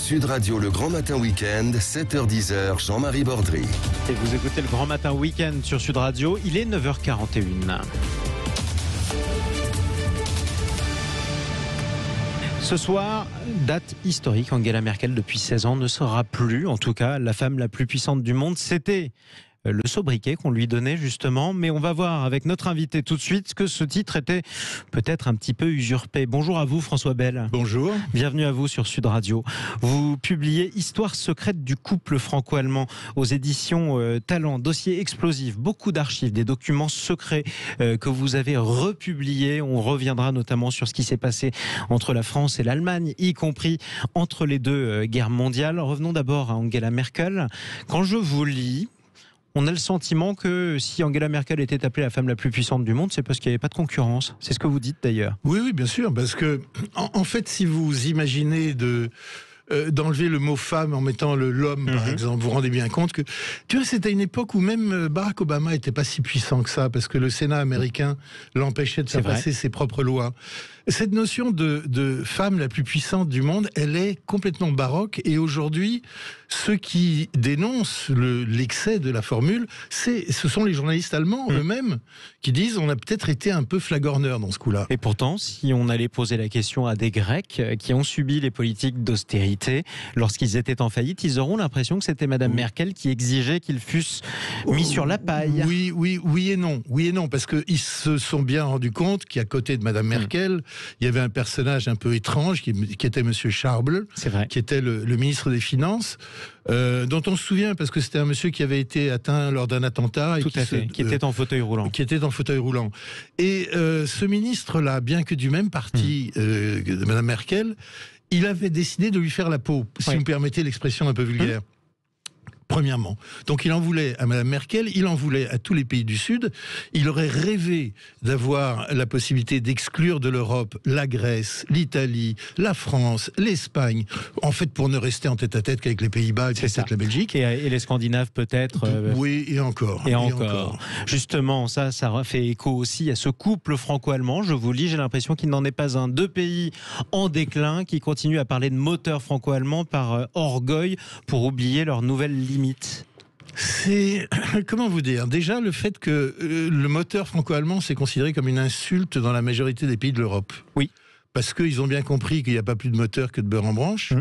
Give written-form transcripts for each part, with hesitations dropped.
Sud Radio, le Grand Matin Week-end, 7h-10h, Jean-Marie Bordry. Et vous écoutez le Grand Matin Week-end sur Sud Radio, il est 9h41. Ce soir, date historique, Angela Merkel depuis 16 ans ne sera plus, en tout cas, la femme la plus puissante du monde. C'était le sobriquet qu'on lui donnait justement, mais on va voir avec notre invité tout de suite que ce titre était peut-être un petit peu usurpé. Bonjour à vous François Bell. Bonjour. Bienvenue à vous sur Sud Radio. Vous publiez Histoire secrète du couple franco-allemand aux éditions Talent, dossier explosif, beaucoup d'archives, des documents secrets que vous avez republiés. On reviendra notamment sur ce qui s'est passé entre la France et l'Allemagne, y compris entre les deux guerres mondiales. Revenons d'abord à Angela Merkel. Quand je vous lis, on a le sentiment que si Angela Merkel était appelée la femme la plus puissante du monde, c'est parce qu'il n'y avait pas de concurrence. C'est ce que vous dites d'ailleurs. Oui, bien sûr, parce que en fait, si vous imaginez d'enlever le mot femme en mettant l'homme, par exemple, vous vous rendez bien compte que, tu vois, c'était une époque où même Barack Obama n'était pas si puissant que ça, parce que le Sénat américain l'empêchait de faire passer ses propres lois. Cette notion de femme la plus puissante du monde, elle est complètement baroque, et aujourd'hui, ceux qui dénoncent l'excès de la formule, ce sont les journalistes allemands eux-mêmes qui disent on a peut-être été un peu flagorneurs dans ce coup-là. Et pourtant, si on allait poser la question à des Grecs qui ont subi les politiques d'austérité lorsqu'ils étaient en faillite, ils auront l'impression que c'était Madame Merkel qui exigeait qu'ils fussent mis sur la paille. Oui et non, parce qu'ils se sont bien rendus compte qu'à côté de Madame Merkel, il y avait un personnage un peu étrange qui était Monsieur Schäuble, qui était le ministre des Finances, dont on se souvient parce que c'était un monsieur qui avait été atteint lors d'un attentat. Qui était en fauteuil roulant. Et ce ministre-là, bien que du même parti de Madame Merkel, il avait décidé de lui faire la peau, si vous me permettez l'expression un peu vulgaire. Premièrement. Donc il en voulait à Madame Merkel, il en voulait à tous les pays du Sud. Il aurait rêvé d'avoir la possibilité d'exclure de l'Europe la Grèce, l'Italie, la France, l'Espagne, en fait pour ne rester en tête-à-tête qu'avec les Pays-Bas et peut-être la Belgique. Et les Scandinaves peut-être. Oui, et encore. Justement, ça fait écho aussi à ce couple franco-allemand. Je vous lis, j'ai l'impression qu'il n'en est pas un. Deux pays en déclin qui continuent à parler de moteur franco-allemand par orgueil pour oublier leur nouvelle limite. C'est, comment vous dire, déjà le fait que le moteur franco-allemand c'est considéré comme une insulte dans la majorité des pays de l'Europe. Oui. Parce qu'ils ont bien compris qu'il n'y a pas plus de moteur que de beurre en branche,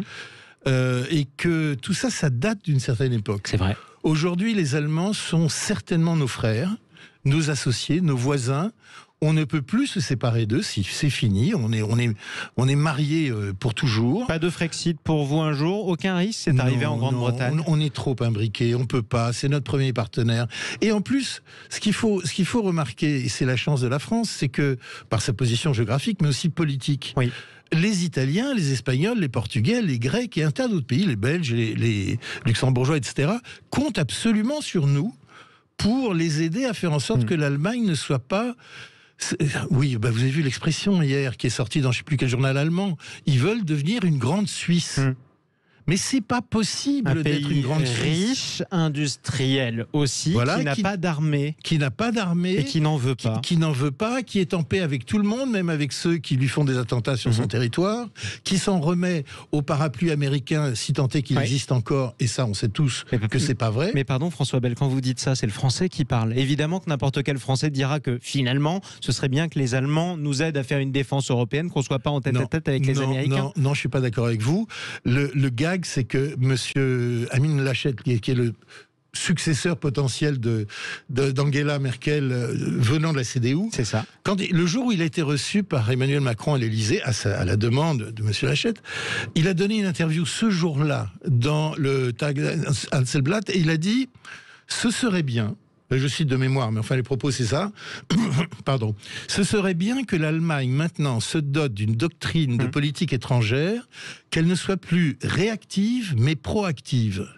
et que tout ça, ça date d'une certaine époque. C'est vrai. Aujourd'hui, les Allemands sont certainement nos frères, nos associés, nos voisins. On ne peut plus se séparer d'eux, c'est fini, on est mariés pour toujours. Pas de Frexit pour vous un jour, aucun risque, c'est arrivé en Grande-Bretagne. On est trop imbriqués, on peut pas, c'est notre premier partenaire. Et en plus, ce qu'il faut remarquer, et c'est la chance de la France, c'est que, par sa position géographique, mais aussi politique, les Italiens, les Espagnols, les Portugais, les Grecs et un tas d'autres pays, les Belges, les Luxembourgeois, etc., comptent absolument sur nous pour les aider à faire en sorte que l'Allemagne ne soit pas... Oui, vous avez vu l'expression hier qui est sortie dans je ne sais plus quel journal allemand. Ils veulent devenir une grande Suisse. Mais c'est pas possible d'être une grande Suisse. Riche, industriel aussi, qui n'a pas d'armée. Qui n'a pas d'armée. Et qui n'en veut pas. Qui n'en veut pas, qui est en paix avec tout le monde, même avec ceux qui lui font des attentats sur son territoire, qui s'en remet au parapluie américain, si tant est qu'il existe encore, et ça on sait tous que c'est pas vrai. Mais pardon François Bell, quand vous dites ça, c'est le français qui parle. Évidemment que n'importe quel français dira que finalement, ce serait bien que les Allemands nous aident à faire une défense européenne, qu'on soit pas en tête-à-tête avec les Américains. Non, je suis pas d'accord avec vous. Le gag, c'est que Monsieur Amin Laschet, qui est le successeur potentiel d'Angela Merkel venant de la CDU. C'est ça. Le jour où il a été reçu par Emmanuel Macron à l'Élysée, à la demande de Monsieur Laschet, il a donné une interview ce jour-là dans le Tag Handelsblatt et il a dit « Ce serait bien ». Je cite de mémoire, mais enfin les propos c'est ça. Pardon. Ce serait bien que l'Allemagne maintenant se dote d'une doctrine de politique étrangère, qu'elle ne soit plus réactive mais proactive.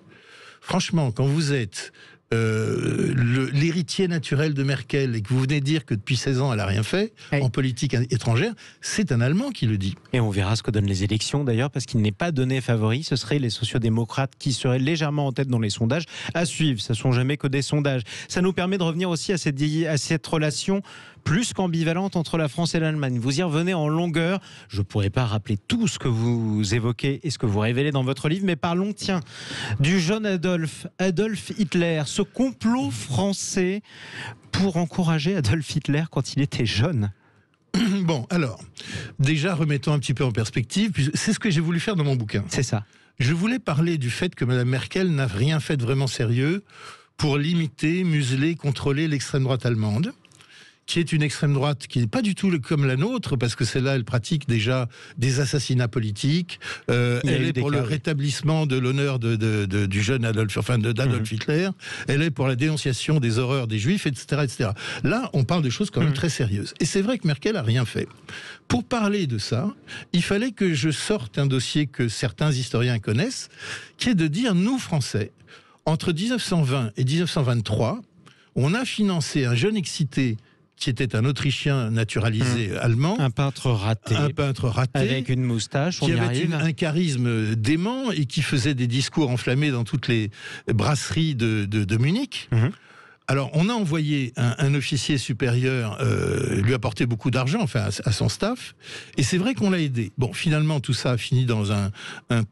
Franchement, quand vous êtes l'héritier naturel de Merkel et que vous venez dire que depuis 16 ans elle n'a rien fait en politique étrangère, c'est un Allemand qui le dit. Et on verra ce que donnent les élections d'ailleurs, parce qu'il n'est pas donné favori. Ce seraient les sociodémocrates qui seraient légèrement en tête dans les sondages. À suivre, ce ne sont jamais que des sondages. Ça nous permet de revenir aussi à cette relation plus qu'ambivalente entre la France et l'Allemagne. Vous y revenez en longueur. Je ne pourrais pas rappeler tout ce que vous évoquez et ce que vous révélez dans votre livre, mais parlons, tiens, du jeune Adolf Hitler, ce complot français pour encourager Adolf Hitler quand il était jeune. Bon, alors, déjà, remettons un petit peu en perspective. C'est ce que j'ai voulu faire dans mon bouquin. C'est ça. Je voulais parler du fait que Mme Merkel n'a rien fait de vraiment sérieux pour limiter, museler, contrôler l'extrême droite allemande, qui est une extrême droite qui n'est pas du tout comme la nôtre, parce que celle-là, elle pratique déjà des assassinats politiques. Elle est pour le rétablissement de l'honneur du jeune Adolf, d'Adolf Hitler. Elle est pour la dénonciation des horreurs des Juifs, etc., etc. Là, on parle de choses quand même très sérieuses. Et c'est vrai que Merkel a rien fait. Pour parler de ça, il fallait que je sorte un dossier que certains historiens connaissent, qui est de dire, nous, Français, entre 1920 et 1923, on a financé un jeune excité qui était un Autrichien naturalisé allemand. Un peintre raté. Un peintre raté. Avec une moustache, qui avait un charisme dément et qui faisait des discours enflammés dans toutes les brasseries de Munich. Alors, on a envoyé un officier supérieur lui apporter beaucoup d'argent, enfin, à son staff, et c'est vrai qu'on l'a aidé. Bon, finalement, tout ça a fini dans un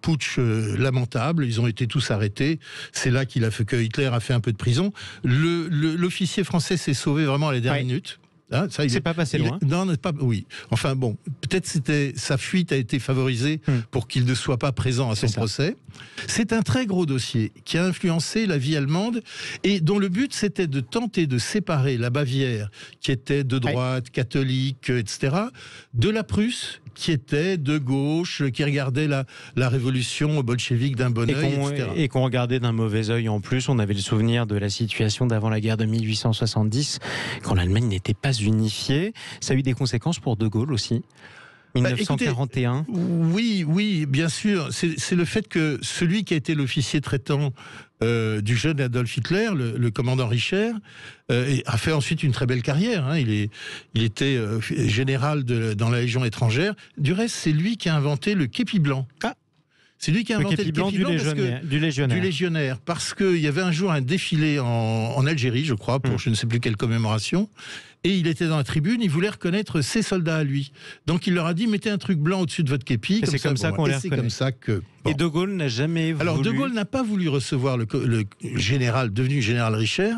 putsch lamentable. Ils ont été tous arrêtés. C'est là que Hitler a fait un peu de prison. L'officier français s'est sauvé vraiment à la dernière minute. Hein, ça, c'est pas passé loin. Non, pas. Oui. Enfin bon, peut-être sa fuite a été favorisée pour qu'il ne soit pas présent à son procès. C'est un très gros dossier qui a influencé la vie allemande et dont le but c'était de tenter de séparer la Bavière, qui était de droite, catholique, etc., de la Prusse, qui était de gauche, qui regardait la révolution bolchevique d'un bon œil, etc. Et qu'on regardait d'un mauvais œil en plus. On avait le souvenir de la situation d'avant la guerre de 1870, quand l'Allemagne n'était pas unifiée. Ça a eu des conséquences pour De Gaulle aussi. 1941. Écoutez, oui, bien sûr. C'est le fait que celui qui a été l'officier traitant du jeune Adolf Hitler, le commandant Richer, a fait ensuite une très belle carrière. Hein. Il était général dans la Légion étrangère. Du reste, c'est lui qui a inventé le képi blanc. C'est lui qui a inventé le képi blanc du légionnaire. Parce qu'il y avait un jour un défilé en Algérie, je crois, pour je ne sais plus quelle commémoration. Et il était dans la tribune, il voulait reconnaître ses soldats à lui. Donc il leur a dit, mettez un truc blanc au-dessus de votre képi. C'est comme ça qu'on les reconnaît. C'est comme ça que... Bon. Et De Gaulle n'a jamais voulu... Alors De Gaulle n'a pas voulu recevoir le général, devenu général Richer.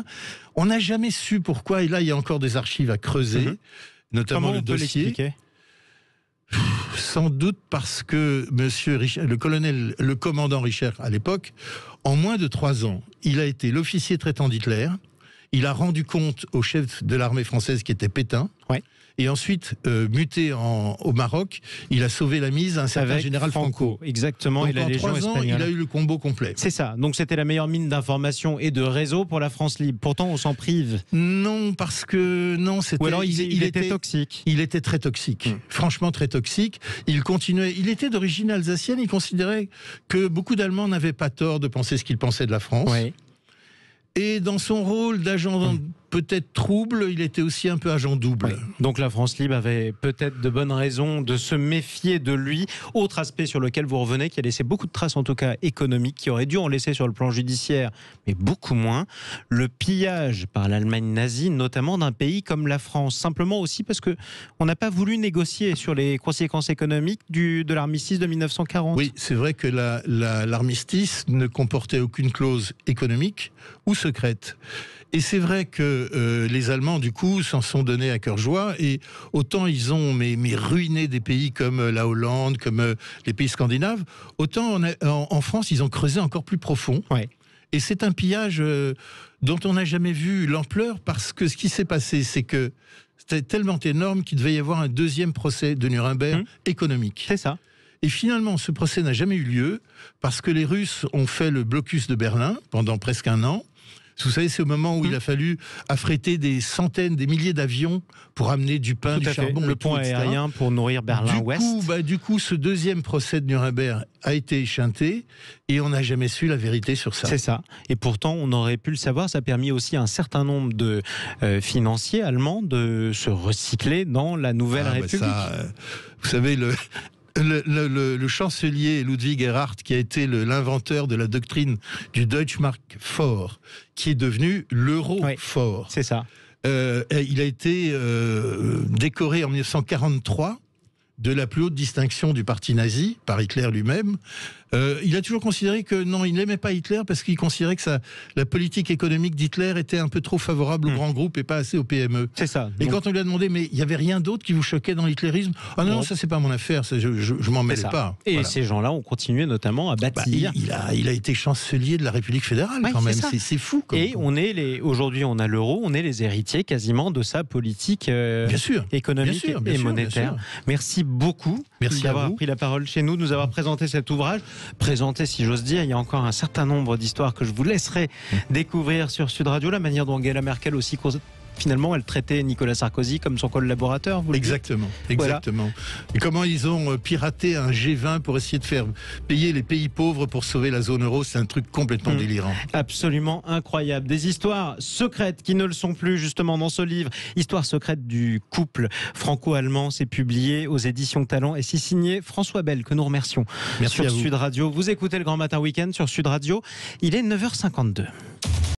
On n'a jamais su pourquoi, et là il y a encore des archives à creuser, notamment le dossier. Sans doute parce que Monsieur Richer, le commandant Richer à l'époque, en moins de 3 ans, il a été l'officier traitant d'Hitler. Il a rendu compte au chef de l'armée française qui était Pétain. Et ensuite, muté au Maroc, il a sauvé la mise à un certain général Franco. Exactement. Donc et la en Légion 3 ans, espagnole. il a eu le combo complet. C'est ça. Donc c'était la meilleure mine d'information et de réseau pour la France libre. Pourtant, on s'en prive. Non, parce que c'était. Ou alors il était toxique. Il était très toxique. Franchement, très toxique. Il continuait. Il était d'origine alsacienne. Il considérait que beaucoup d'Allemands n'avaient pas tort de penser ce qu'ils pensaient de la France. Et dans son rôle d'agent peut-être trouble, il était aussi un peu agent double. Donc la France libre avait peut-être de bonnes raisons de se méfier de lui. Autre aspect sur lequel vous revenez, qui a laissé beaucoup de traces, en tout cas économiques, qui aurait dû en laisser sur le plan judiciaire, mais beaucoup moins, le pillage par l'Allemagne nazie, notamment d'un pays comme la France. Simplement aussi parce qu'on n'a pas voulu négocier sur les conséquences économiques de l'armistice de 1940. Oui, c'est vrai que l'armistice ne comportait aucune clause économique ou secrète. Et c'est vrai que les Allemands, du coup, s'en sont donnés à cœur joie. Et autant ils ont ruiné des pays comme la Hollande, comme les pays scandinaves, autant en France, ils ont creusé encore plus profond. Et c'est un pillage dont on n'a jamais vu l'ampleur, parce que ce qui s'est passé, c'est que c'était tellement énorme qu'il devait y avoir un deuxième procès de Nuremberg économique. C'est ça. Et finalement, ce procès n'a jamais eu lieu, parce que les Russes ont fait le blocus de Berlin pendant presque 1 an. Vous savez, c'est au moment où il a fallu affréter des centaines, des milliers d'avions pour amener du pain, du charbon, le pont aérien pour nourrir Berlin-Ouest. Du coup, ce deuxième procès de Nuremberg a été écheinté et on n'a jamais su la vérité sur ça. C'est ça. Et pourtant, on aurait pu le savoir. Ça a permis aussi à un certain nombre de financiers allemands de se recycler dans la Nouvelle République. Vous savez, le chancelier Ludwig Erhard, qui a été l'inventeur de la doctrine du Deutschmark fort, qui est devenu l'euro fort. C'est ça. Il a été décoré en 1943 de la plus haute distinction du parti nazi, par Hitler lui-même. Il a toujours considéré que non, il n'aimait pas Hitler parce qu'il considérait que la politique économique d'Hitler était un peu trop favorable aux grands groupes et pas assez aux PME. C'est ça. Et quand on lui a demandé, mais il n'y avait rien d'autre qui vous choquait dans l'hitlérisme? Ah non, ça c'est pas mon affaire, je m'en mêlais pas. Et voilà. Ces gens-là ont continué notamment à bâtir. Il a été chancelier de la République fédérale quand même, c'est fou. Aujourd'hui on a l'euro, on est les héritiers quasiment de sa politique économique et monétaire. Merci beaucoup d'avoir pris la parole chez nous, de nous avoir présenté cet ouvrage. Présenté, si j'ose dire, il y a encore un certain nombre d'histoires que je vous laisserai découvrir sur Sud Radio, la manière dont Angela Merkel aussi, finalement, elle traitait Nicolas Sarkozy comme son collaborateur. Exactement. Voilà. Et comment ils ont piraté un G20 pour essayer de faire payer les pays pauvres pour sauver la zone euro, c'est un truc complètement délirant. Absolument incroyable. Des histoires secrètes qui ne le sont plus, justement, dans ce livre. Histoire secrète du couple franco-allemand, c'est publié aux éditions Talent et c'est signé François Bell, que nous remercions. Merci sur Sud Radio. Vous écoutez le Grand Matin Week-end sur Sud Radio. Il est 9h52.